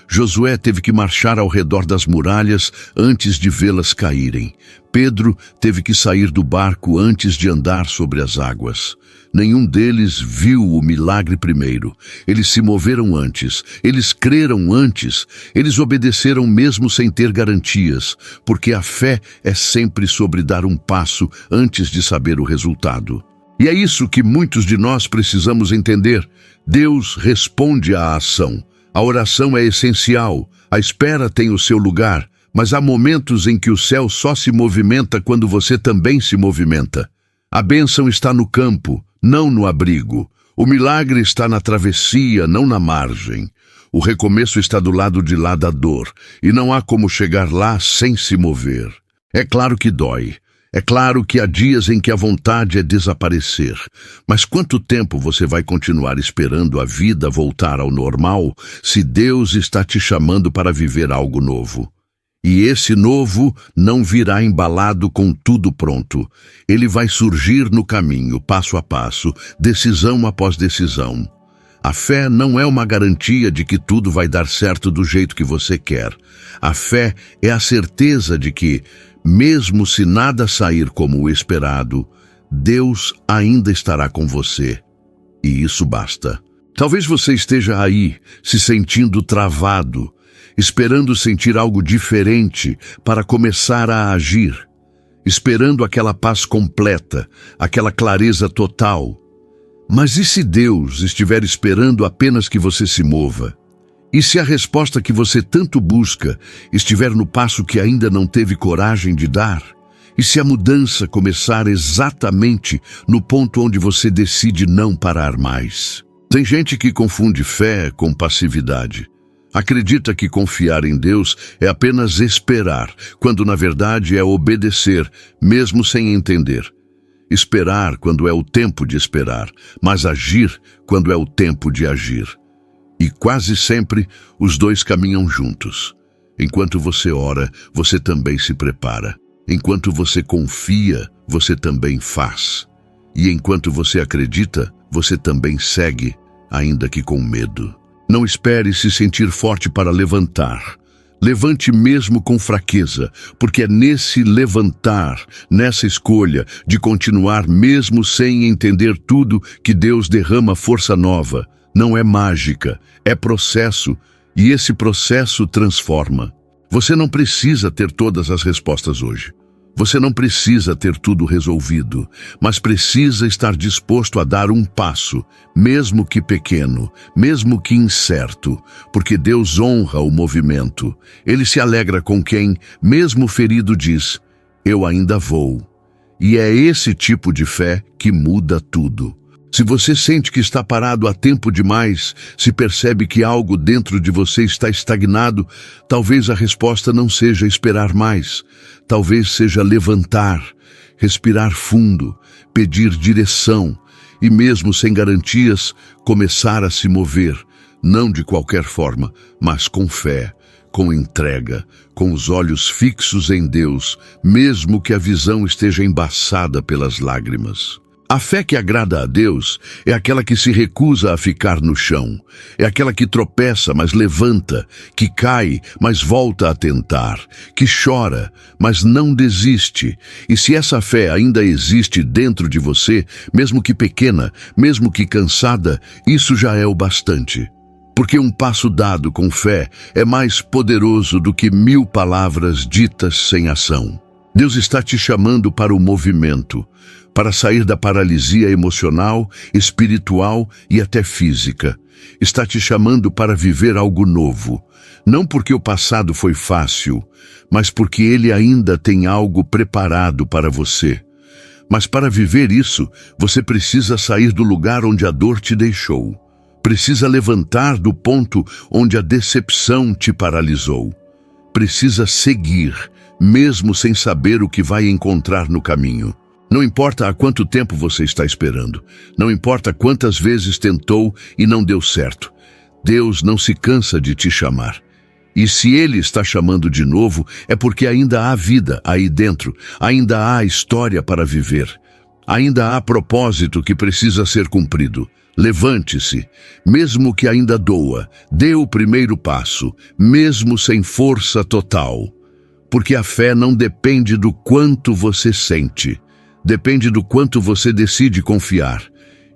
Speaker 1: Josué teve que marchar ao redor das muralhas antes de vê-las caírem. Pedro teve que sair do barco antes de andar sobre as águas. Nenhum deles viu o milagre primeiro. Eles se moveram antes, eles creram antes, eles obedeceram mesmo sem ter garantias, porque a fé é sempre sobre dar um passo antes de saber o resultado. E é isso que muitos de nós precisamos entender. Deus responde à ação. A oração é essencial, a espera tem o seu lugar, mas há momentos em que o céu só se movimenta quando você também se movimenta. A bênção está no campo, não no abrigo. O milagre está na travessia, não na margem. O recomeço está do lado de lá da dor, e não há como chegar lá sem se mover. É claro que dói. É claro que há dias em que a vontade é desaparecer, mas quanto tempo você vai continuar esperando a vida voltar ao normal se Deus está te chamando para viver algo novo? E esse novo não virá embalado com tudo pronto. Ele vai surgir no caminho, passo a passo, decisão após decisão. A fé não é uma garantia de que tudo vai dar certo do jeito que você quer. A fé é a certeza de que, mesmo se nada sair como o esperado, Deus ainda estará com você. E isso basta. Talvez você esteja aí, se sentindo travado, esperando sentir algo diferente para começar a agir, esperando aquela paz completa, aquela clareza total. Mas e se Deus estiver esperando apenas que você se mova? E se a resposta que você tanto busca estiver no passo que ainda não teve coragem de dar? E se a mudança começar exatamente no ponto onde você decide não parar mais? Tem gente que confunde fé com passividade. Acredita que confiar em Deus é apenas esperar, quando na verdade é obedecer, mesmo sem entender. Esperar quando é o tempo de esperar, mas agir quando é o tempo de agir. E quase sempre os dois caminham juntos. Enquanto você ora, você também se prepara. Enquanto você confia, você também faz. E enquanto você acredita, você também segue, ainda que com medo. Não espere se sentir forte para levantar. Levante mesmo com fraqueza, porque é nesse levantar, nessa escolha de continuar mesmo sem entender tudo, que Deus derrama força nova. Não é mágica, é processo, e esse processo transforma. Você não precisa ter todas as respostas hoje. Você não precisa ter tudo resolvido, mas precisa estar disposto a dar um passo, mesmo que pequeno, mesmo que incerto, porque Deus honra o movimento. Ele se alegra com quem, mesmo ferido, diz: "Eu ainda vou." E é esse tipo de fé que muda tudo. Se você sente que está parado há tempo demais, se percebe que algo dentro de você está estagnado, talvez a resposta não seja esperar mais. Talvez seja levantar, respirar fundo, pedir direção e, mesmo sem garantias, começar a se mover, não de qualquer forma, mas com fé, com entrega, com os olhos fixos em Deus, mesmo que a visão esteja embaçada pelas lágrimas. A fé que agrada a Deus é aquela que se recusa a ficar no chão. É aquela que tropeça, mas levanta, que cai, mas volta a tentar, que chora, mas não desiste. E se essa fé ainda existe dentro de você, mesmo que pequena, mesmo que cansada, isso já é o bastante. Porque um passo dado com fé é mais poderoso do que 1000 palavras ditas sem ação. Deus está te chamando para o movimento, para sair da paralisia emocional, espiritual e até física. Está te chamando para viver algo novo. Não porque o passado foi fácil, mas porque Ele ainda tem algo preparado para você. Mas para viver isso, você precisa sair do lugar onde a dor te deixou. Precisa levantar do ponto onde a decepção te paralisou. Precisa seguir, mesmo sem saber o que vai encontrar no caminho. Não importa há quanto tempo você está esperando. Não importa quantas vezes tentou e não deu certo. Deus não se cansa de te chamar. E se Ele está chamando de novo, é porque ainda há vida aí dentro, ainda há história para viver, ainda há propósito que precisa ser cumprido. Levante-se, mesmo que ainda doa, dê o primeiro passo, mesmo sem força total. Porque a fé não depende do quanto você sente, depende do quanto você decide confiar.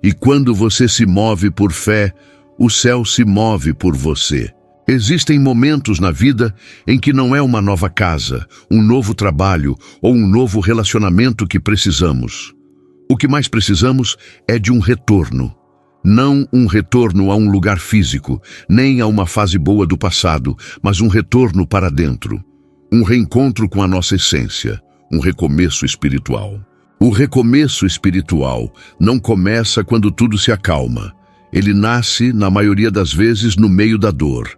Speaker 1: E quando você se move por fé, o céu se move por você. Existem momentos na vida em que não é uma nova casa, um novo trabalho ou um novo relacionamento que precisamos. O que mais precisamos é de um retorno. Não um retorno a um lugar físico, nem a uma fase boa do passado, mas um retorno para dentro. Um reencontro com a nossa essência, um recomeço espiritual. O recomeço espiritual não começa quando tudo se acalma. Ele nasce, na maioria das vezes, no meio da dor,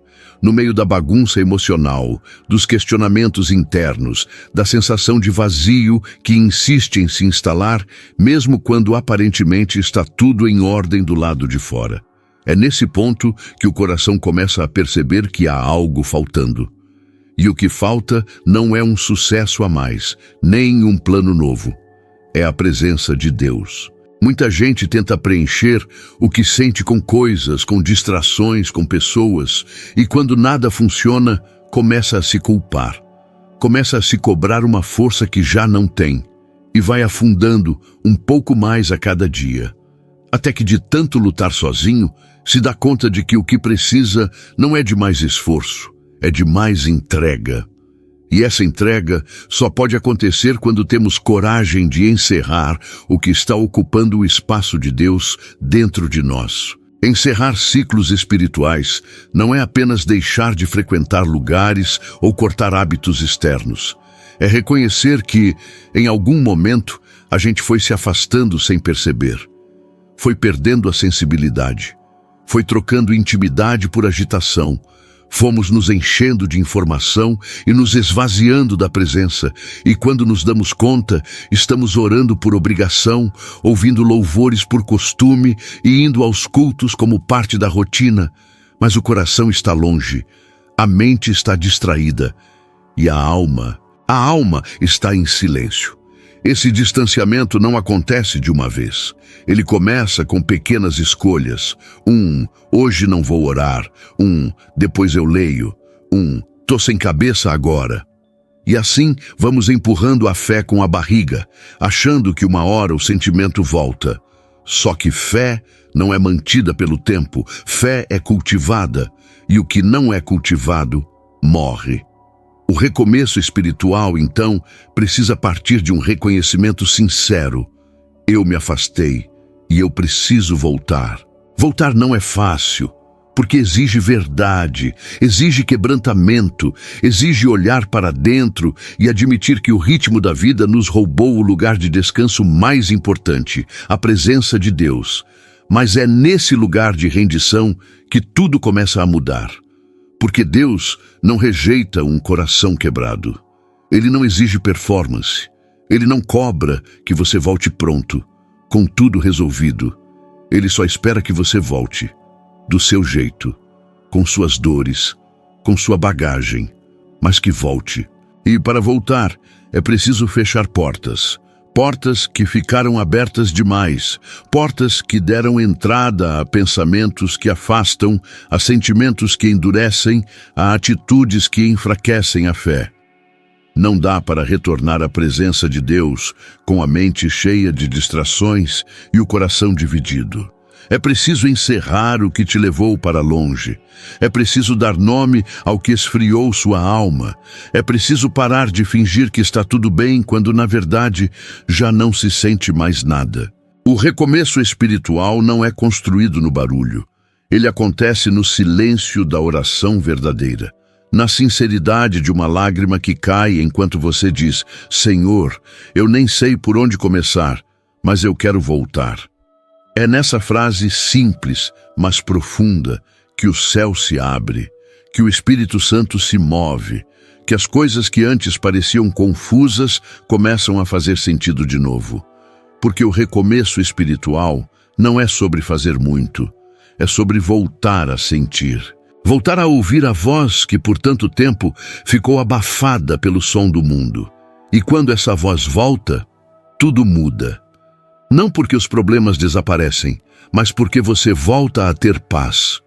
Speaker 1: no meio da bagunça emocional, dos questionamentos internos, da sensação de vazio que insiste em se instalar, mesmo quando aparentemente está tudo em ordem do lado de fora. É nesse ponto que o coração começa a perceber que há algo faltando. E o que falta não é um sucesso a mais, nem um plano novo. É a presença de Deus. Muita gente tenta preencher o que sente com coisas, com distrações, com pessoas, e quando nada funciona, começa a se culpar. Começa a se cobrar uma força que já não tem, e vai afundando um pouco mais a cada dia. Até que de tanto lutar sozinho, se dá conta de que o que precisa não é de mais esforço, é de mais entrega. E essa entrega só pode acontecer quando temos coragem de encerrar o que está ocupando o espaço de Deus dentro de nós. Encerrar ciclos espirituais não é apenas deixar de frequentar lugares ou cortar hábitos externos. É reconhecer que, em algum momento, a gente foi se afastando sem perceber. Foi perdendo a sensibilidade. Foi trocando intimidade por agitação. Fomos nos enchendo de informação e nos esvaziando da presença, e quando nos damos conta, estamos orando por obrigação, ouvindo louvores por costume e indo aos cultos como parte da rotina, mas o coração está longe, a mente está distraída e a alma está em silêncio. Esse distanciamento não acontece de uma vez. Ele começa com pequenas escolhas. Hoje não vou orar. Depois eu leio. Tô sem cabeça agora. E assim vamos empurrando a fé com a barriga, achando que uma hora o sentimento volta. Só que fé não é mantida pelo tempo. Fé é cultivada. E o que não é cultivado, morre. O recomeço espiritual, então, precisa partir de um reconhecimento sincero. Eu me afastei e eu preciso voltar. Voltar não é fácil, porque exige verdade, exige quebrantamento, exige olhar para dentro e admitir que o ritmo da vida nos roubou o lugar de descanso mais importante, a presença de Deus. Mas é nesse lugar de rendição que tudo começa a mudar. Porque Deus não rejeita um coração quebrado. Ele não exige performance. Ele não cobra que você volte pronto, com tudo resolvido. Ele só espera que você volte, do seu jeito, com suas dores, com sua bagagem, mas que volte. E para voltar, é preciso fechar portas. Portas que ficaram abertas demais, portas que deram entrada a pensamentos que afastam, a sentimentos que endurecem, a atitudes que enfraquecem a fé. Não dá para retornar à presença de Deus com a mente cheia de distrações e o coração dividido. É preciso encerrar o que te levou para longe. É preciso dar nome ao que esfriou sua alma. É preciso parar de fingir que está tudo bem quando, na verdade, já não se sente mais nada. O recomeço espiritual não é construído no barulho. Ele acontece no silêncio da oração verdadeira. Na sinceridade de uma lágrima que cai enquanto você diz: Senhor, eu nem sei por onde começar, mas eu quero voltar. É nessa frase simples, mas profunda, que o céu se abre, que o Espírito Santo se move, que as coisas que antes pareciam confusas começam a fazer sentido de novo. Porque o recomeço espiritual não é sobre fazer muito, é sobre voltar a sentir. Voltar a ouvir a voz que por tanto tempo ficou abafada pelo som do mundo. E quando essa voz volta, tudo muda. Não porque os problemas desaparecem, mas porque você volta a ter paz.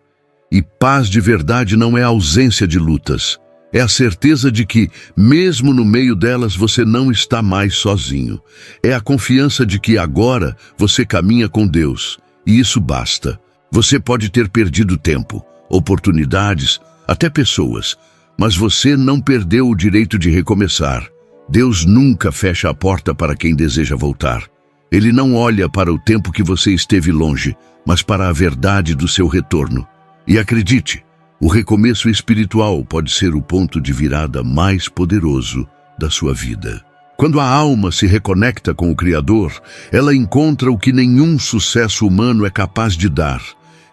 Speaker 1: E paz de verdade não é a ausência de lutas. É a certeza de que, mesmo no meio delas, você não está mais sozinho. É a confiança de que agora você caminha com Deus. E isso basta. Você pode ter perdido tempo, oportunidades, até pessoas, mas você não perdeu o direito de recomeçar. Deus nunca fecha a porta para quem deseja voltar. Ele não olha para o tempo que você esteve longe, mas para a verdade do seu retorno. E acredite, o recomeço espiritual pode ser o ponto de virada mais poderoso da sua vida. Quando a alma se reconecta com o Criador, ela encontra o que nenhum sucesso humano é capaz de dar.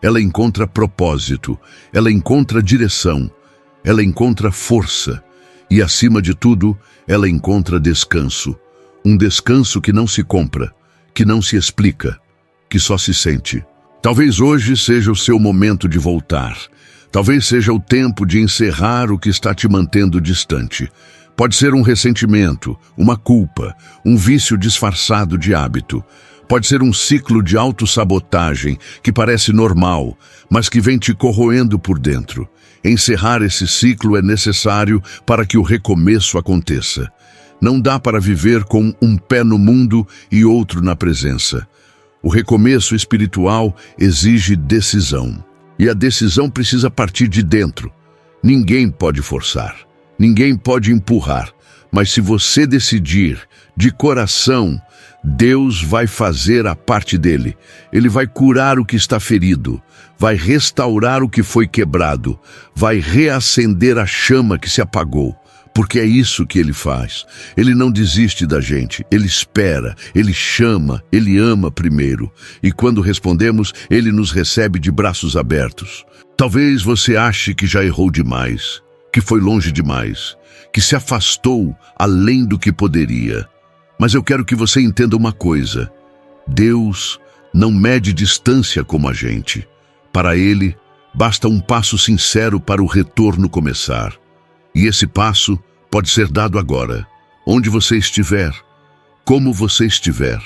Speaker 1: Ela encontra propósito, ela encontra direção, ela encontra força e, acima de tudo, ela encontra descanso. Um descanso que não se compra, que não se explica, que só se sente. Talvez hoje seja o seu momento de voltar. Talvez seja o tempo de encerrar o que está te mantendo distante. Pode ser um ressentimento, uma culpa, um vício disfarçado de hábito. Pode ser um ciclo de autossabotagem que parece normal, mas que vem te corroendo por dentro. Encerrar esse ciclo é necessário para que o recomeço aconteça. Não dá para viver com um pé no mundo e outro na presença. O recomeço espiritual exige decisão. E a decisão precisa partir de dentro. Ninguém pode forçar, ninguém pode empurrar. Mas se você decidir de coração, Deus vai fazer a parte dele. Ele vai curar o que está ferido, vai restaurar o que foi quebrado, vai reacender a chama que se apagou. Porque é isso que ele faz. Ele não desiste da gente, ele espera, ele chama, ele ama primeiro. E quando respondemos, ele nos recebe de braços abertos. Talvez você ache que já errou demais, que foi longe demais, que se afastou além do que poderia. Mas eu quero que você entenda uma coisa. Deus não mede distância como a gente. Para ele, basta um passo sincero para o retorno começar. E esse passo pode ser dado agora, onde você estiver, como você estiver.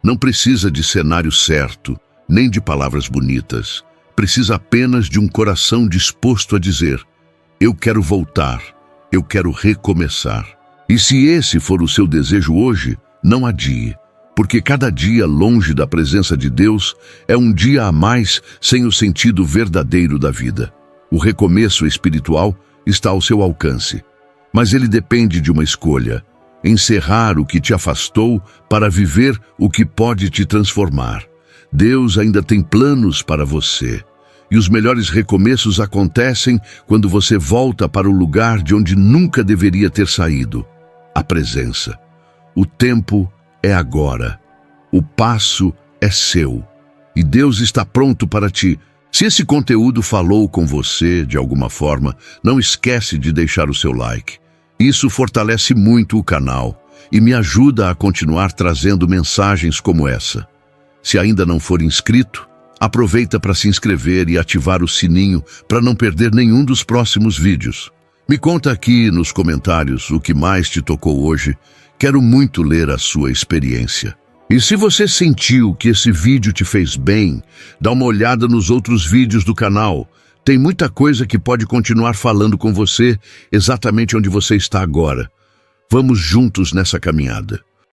Speaker 1: Não precisa de cenário certo, nem de palavras bonitas. Precisa apenas de um coração disposto a dizer: eu quero voltar, eu quero recomeçar. E se esse for o seu desejo hoje, não adie, porque cada dia longe da presença de Deus é um dia a mais sem o sentido verdadeiro da vida. O recomeço espiritual está ao seu alcance, mas ele depende de uma escolha: encerrar o que te afastou para viver o que pode te transformar. Deus ainda tem planos para você, e os melhores recomeços acontecem quando você volta para o lugar de onde nunca deveria ter saído: a presença. O tempo é agora, o passo é seu, e Deus está pronto para ti. Se esse conteúdo falou com você de alguma forma, não esquece de deixar o seu like. Isso fortalece muito o canal e me ajuda a continuar trazendo mensagens como essa. Se ainda não for inscrito, aproveita para se inscrever e ativar o sininho para não perder nenhum dos próximos vídeos. Me conta aqui nos comentários o que mais te tocou hoje. Quero muito ler a sua experiência. E se você sentiu que esse vídeo te fez bem, dá uma olhada nos outros vídeos do canal. Tem muita coisa que pode continuar falando com você exatamente onde você está agora. Vamos juntos nessa caminhada.